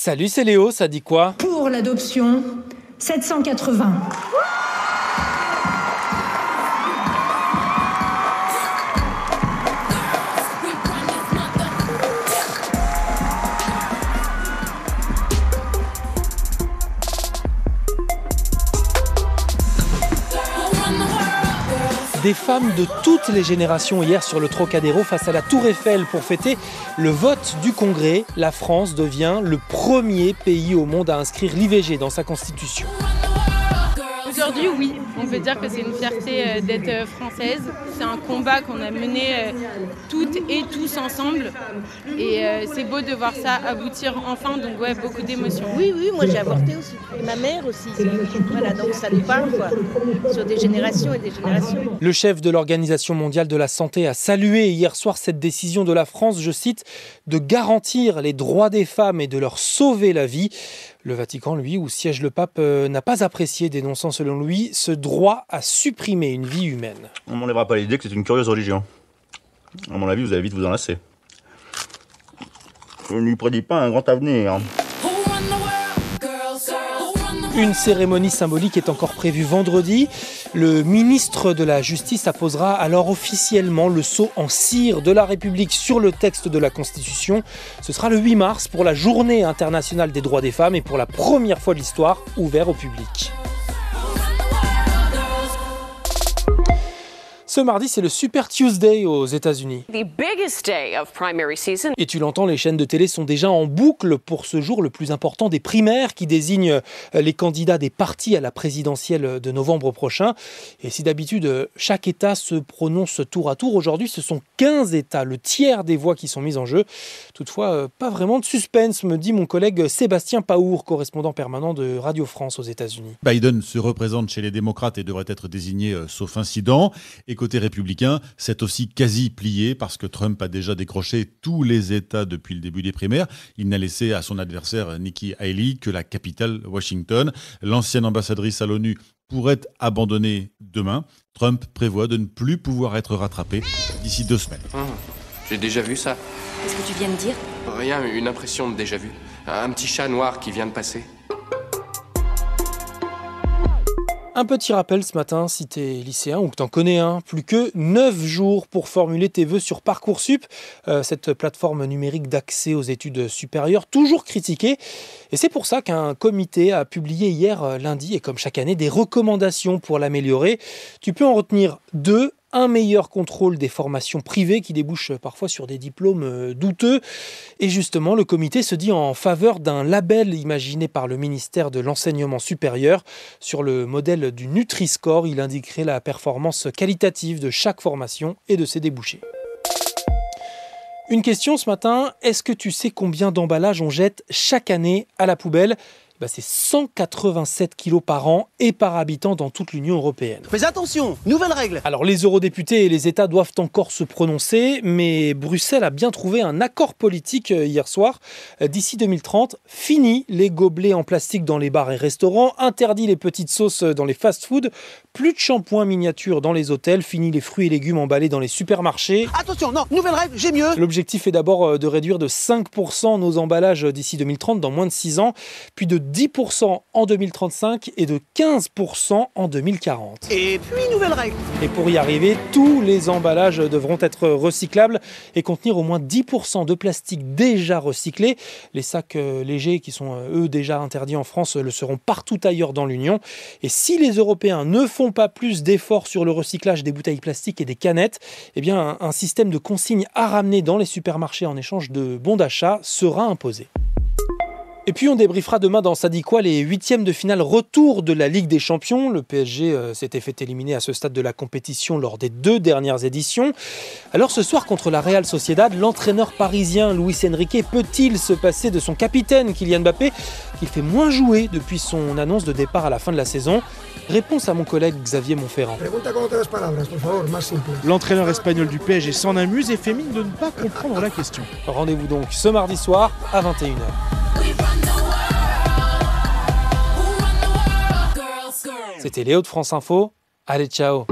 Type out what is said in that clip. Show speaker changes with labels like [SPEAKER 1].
[SPEAKER 1] Salut, c'est Léo, ça dit quoi?
[SPEAKER 2] Pour l'adoption, 780.
[SPEAKER 1] Des femmes de toutes les générations hier sur le Trocadéro face à la Tour Eiffel pour fêter le vote du Congrès. La France devient le premier pays au monde à inscrire l'IVG dans sa constitution.
[SPEAKER 3] Aujourd'hui, oui, on peut dire que c'est une fierté d'être française. C'est un combat qu'on a mené toutes et tous ensemble. Et c'est beau de voir ça aboutir enfin, donc ouais, beaucoup d'émotions.
[SPEAKER 4] Oui, moi j'ai avorté aussi. Et ma mère aussi. Voilà, donc ça nous parle, quoi, sur des générations et des générations.
[SPEAKER 1] Le chef de l'Organisation mondiale de la santé a salué hier soir cette décision de la France, je cite, de garantir les droits des femmes et de leur sauver la vie. Le Vatican, lui, où siège le pape, n'a pas apprécié, dénonçant selon lui ce droit à supprimer une vie humaine.
[SPEAKER 5] On ne m'enlèvera pas l'idée que c'est une curieuse religion. À mon avis, vous allez vite vous en lasser. Je ne lui prédis pas un grand avenir.
[SPEAKER 1] Une cérémonie symbolique est encore prévue vendredi. Le ministre de la Justice apposera alors officiellement le sceau en cire de la République sur le texte de la Constitution. Ce sera le 8 mars pour la Journée internationale des droits des femmes et pour la première fois de l'histoire ouvert au public. Ce mardi, c'est le Super Tuesday aux États-Unis. Et tu l'entends, les chaînes de télé sont déjà en boucle pour ce jour le plus important des primaires qui désignent les candidats des partis à la présidentielle de novembre prochain. Et si d'habitude, chaque État se prononce tour à tour, aujourd'hui, ce sont 15 États, le tiers des voix qui sont mises en jeu. Toutefois, pas vraiment de suspense, me dit mon collègue Sébastien Paour, correspondant permanent de Radio France aux États-Unis.
[SPEAKER 6] Biden se représente chez les démocrates et devrait être désigné sauf incident. Et côté républicain, c'est aussi quasi plié parce que Trump a déjà décroché tous les États depuis le début des primaires. Il n'a laissé à son adversaire Nikki Haley que la capitale Washington. L'ancienne ambassadrice à l'ONU pourrait abandonner demain. Trump prévoit de ne plus pouvoir être rattrapé d'ici 2 semaines.
[SPEAKER 7] J'ai déjà vu ça.
[SPEAKER 8] Qu'est-ce que tu viens de dire?
[SPEAKER 7] Rien, une impression de déjà vu. Un petit chat noir qui vient de passer.
[SPEAKER 1] Un petit rappel ce matin, si t'es lycéen ou que t'en connais un, plus que 9 jours pour formuler tes vœux sur Parcoursup, cette plateforme numérique d'accès aux études supérieures, toujours critiquée. Et c'est pour ça qu'un comité a publié hier lundi, et comme chaque année, des recommandations pour l'améliorer. Tu peux en retenir 2. Un meilleur contrôle des formations privées qui débouchent parfois sur des diplômes douteux. Et justement, le comité se dit en faveur d'un label imaginé par le ministère de l'Enseignement supérieur. Sur le modèle du Nutri-Score, il indiquerait la performance qualitative de chaque formation et de ses débouchés. Une question ce matin, est-ce que tu sais combien d'emballages on jette chaque année à la poubelle ? C'est 187 kilos par an et par habitant dans toute l'Union européenne.
[SPEAKER 9] Fais attention, nouvelle règle.
[SPEAKER 1] Alors les eurodéputés et les États doivent encore se prononcer, mais Bruxelles a bien trouvé un accord politique hier soir. D'ici 2030, fini les gobelets en plastique dans les bars et restaurants, interdit les petites sauces dans les fast-foods, plus de shampoing miniature dans les hôtels, fini les fruits et légumes emballés dans les supermarchés.
[SPEAKER 9] Attention, non, nouvelle règle, j'ai mieux.
[SPEAKER 1] L'objectif est d'abord de réduire de 5% nos emballages d'ici 2030, dans moins de 6 ans, puis de 10% en 2035 et de 15% en 2040.
[SPEAKER 9] Et puis, nouvelle règle.
[SPEAKER 1] Et pour y arriver, tous les emballages devront être recyclables et contenir au moins 10% de plastique déjà recyclé. Les sacs légers qui sont, eux, déjà interdits en France, le seront partout ailleurs dans l'Union. Et si les Européens ne font pas plus d'efforts sur le recyclage des bouteilles plastiques et des canettes, eh bien, un système de consigne à ramener dans les supermarchés en échange de bons d'achat sera imposé. Et puis on débriefera demain dans Ça dit quoi les 8e de finale retour de la Ligue des Champions. Le PSG s'était fait éliminer à ce stade de la compétition lors des 2 dernières éditions. Alors ce soir contre la Real Sociedad, l'entraîneur parisien Luis Enrique peut-il se passer de son capitaine Kylian Mbappé qui fait moins jouer depuis son annonce de départ à la fin de la saison? Réponse à mon collègue Xavier Monferrand.
[SPEAKER 10] L'entraîneur espagnol du PSG s'en amuse et fait mine de ne pas comprendre la question.
[SPEAKER 1] Rendez-vous donc ce mardi soir à 21h. C'était Léo de France Info. Allez, ciao!